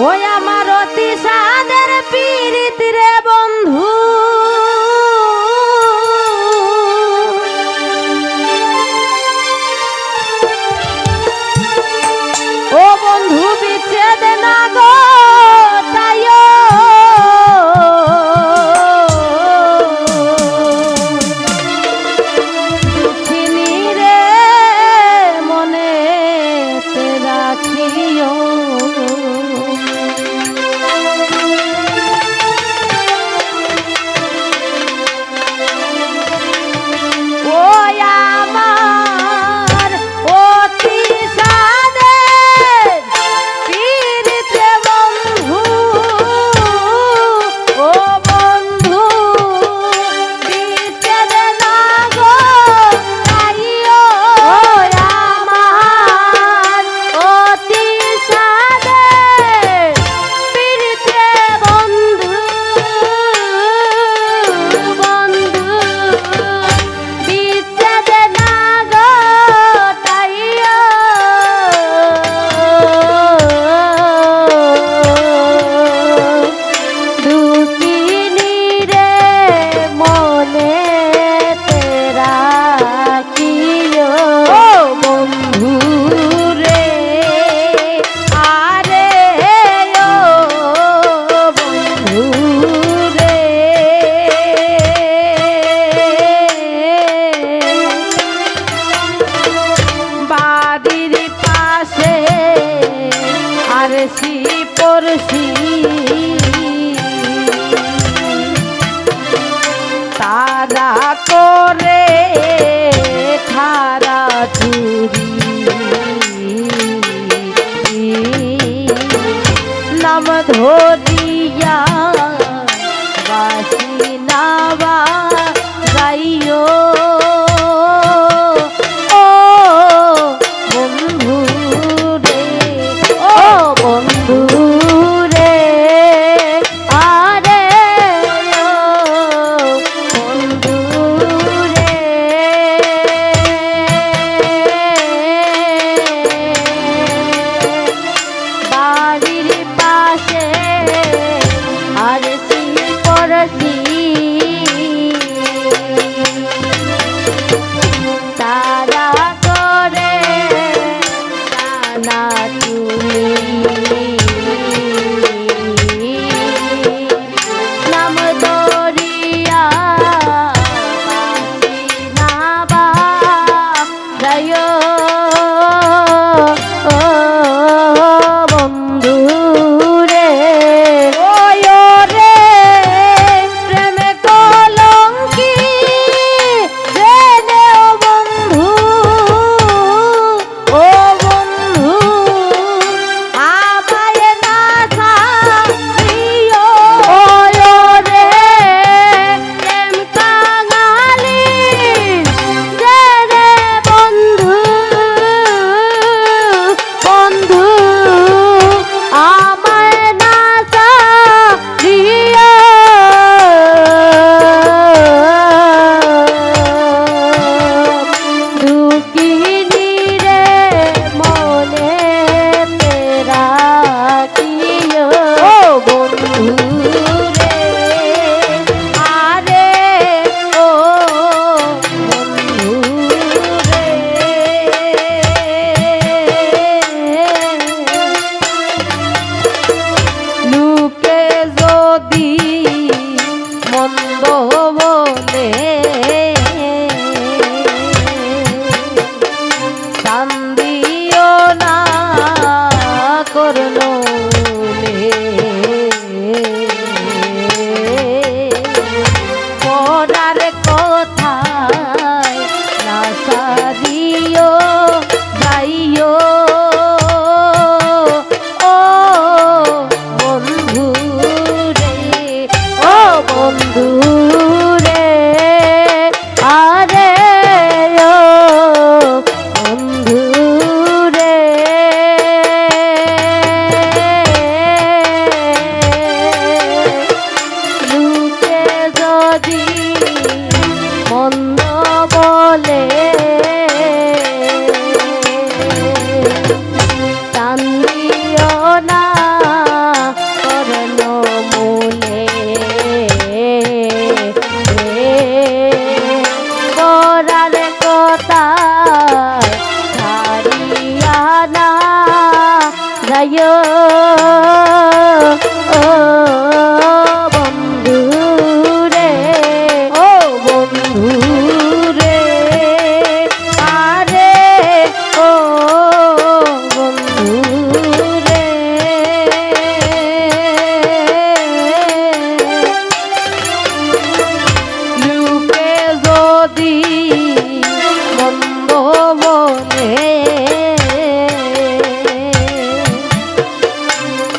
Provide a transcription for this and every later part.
ওই আমার অতি সাদের পীড়িত রে বন্ধু, ও বন্ধু বিচ্ছেদ না গো তাইও দুঃখিনী রে মনে রাখিও। তারা করে খারা চুরি নাম ধরিয়া বাসি নাবা গাইও। বন্ধু রে, ও বন্ধু রে, আরে ও বন্ধু রে, লোকে যদি মন্দ বলে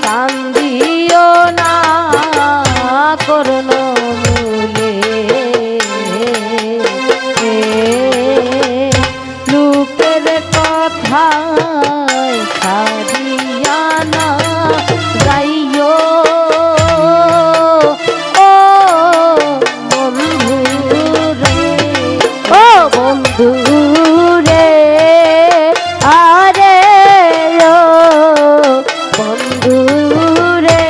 কান্দিও না করুণ মূলে, লোকের কথায় ছাড়িয়া না যাইও, ও বন্ধু রে, ও বন্ধু রে, আরে ও বন্ধু রে,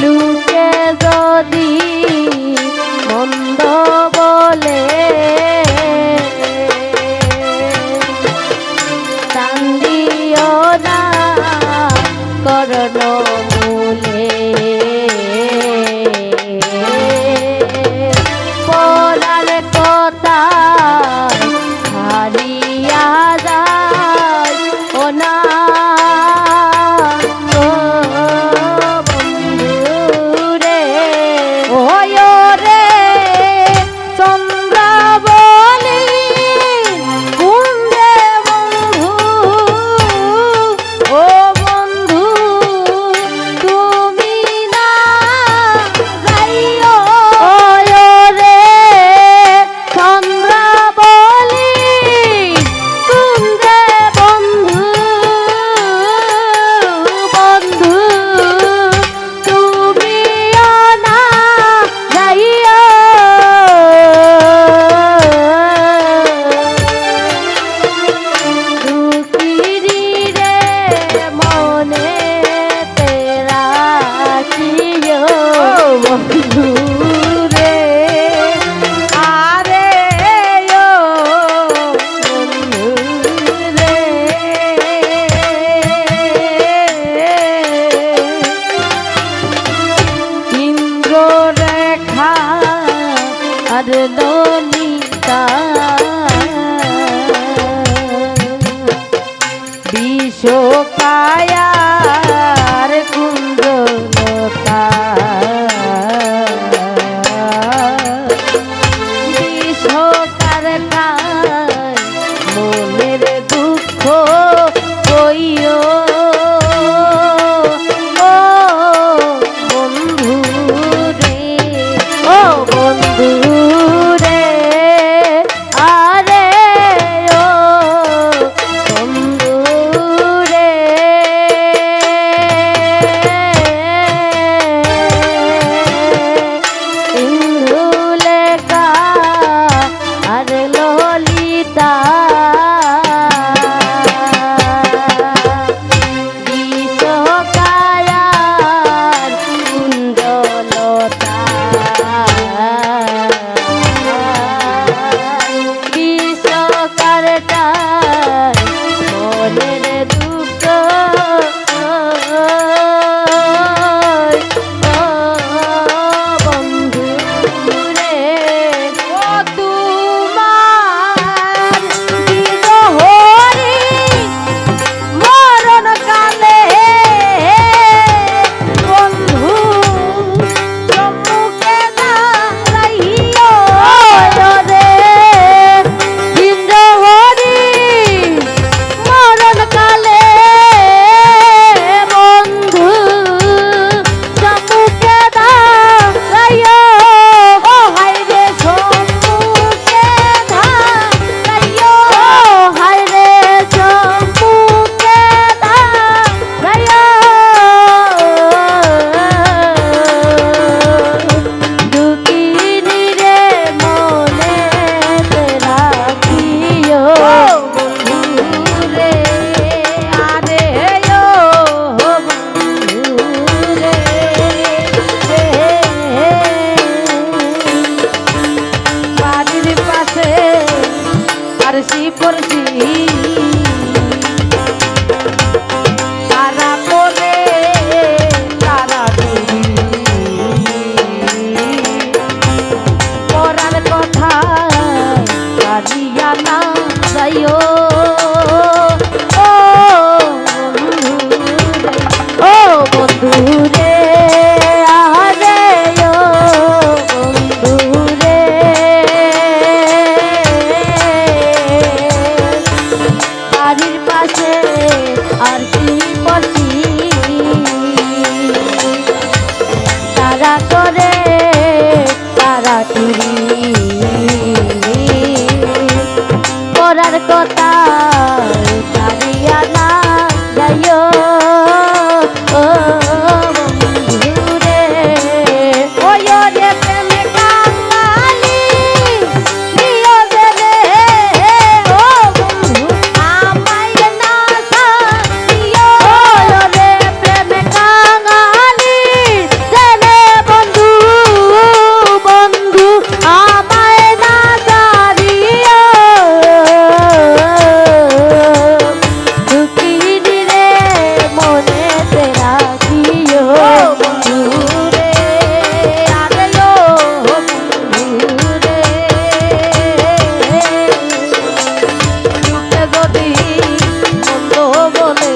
লোকে যদি মন্দ বলে কান্দিও না করুণ মূলে, পরার কথা হারিয়া যায় ও না, ও বন্ধু রে, ওয় রে চন্দ্রাবলী কুঞ্জে বন্ধু, ও বন্ধু তুমি না যাইও, ওয় রে চন্দ্রাবলী কুঞ্জে বন্ধু, বন্ধু তুমি না যাইও, দুঃখিনী রে মনে তেরা কিও, বন্ধু রে, আরে ও বন্ধু রে, ইন্দ্ররেখা আর ললিতা বিষকায়ার কুঞ্জলতা, বিষকার কায় মনের দুঃখ কইও, ও বন্ধু রে, ও বন্ধু রে, আরে ও বন্ধু রে, ইন্দুলেখা আর ললিতা করছি তারা করে তারা পরার কথা কারিয়া না যাইও ও বন্ধু রে আরে ও বন্ধু রে বাড়ির পাশে আর কি পড়ছি তারা করে তারা চুরি করার কথা ছাড়িয়া না যাইও ও বন্ধু রে ওই রে প্রেমে কাঙালি দিও রে ও বন্ধু আমায় না সাথিও ওই রে প্রেমে কাঙালি রে বন্ধু বন্ধু আমায় না সারিও দুঃখিনী রে মনে তে রাখিও বন্ধু রে আরে ও বন্ধু রে যদি মন্দ বলে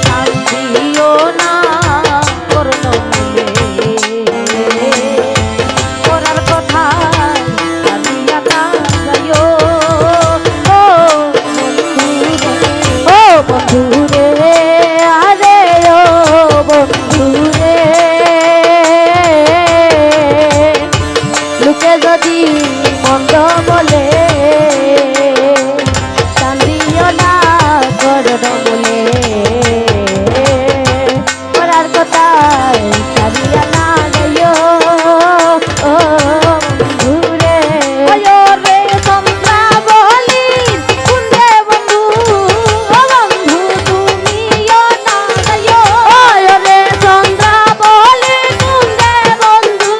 শান্তিও না করল বলে করার কথা জানিয়া না যাইও ও বন্ধু রে আরে ও বন্ধু রে লোকে যদি মন্দ বলে শান্তিও না করল বলে করার কথা ছাড়িয়া না যাইও ও বন্ধু রে ওই রে তোমরা বলি কুন্দে বন্ধু ও বন্ধু তুমিও না যাইও ওই রে তোমরা বলি কুন্দে বন্ধু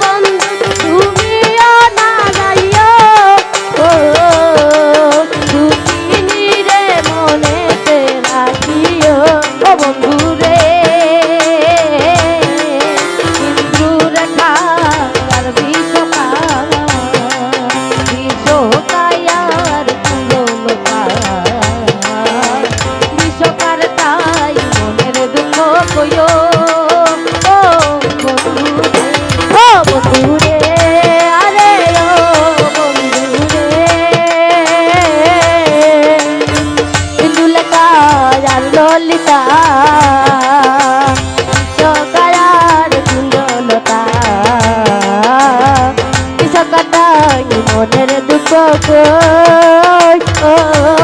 বন্ধু তুমিও না যাইও ও দুঃখিনী রে মনেতে রাখিও ও বন্ধু রে ইন্দ্র রেখা আর বিশ্বকায়ার কুললতা বিশ্বকার তাই মনের দুঃখ কইও ও বন্ধু রে ও বন্ধু রে আরে ও বন্ধু রে ইন্দু লেখা আর ললিতা বিশ্বকায়ার কুললতা বিশ্বকার তাই মনের দুঃখ কই ও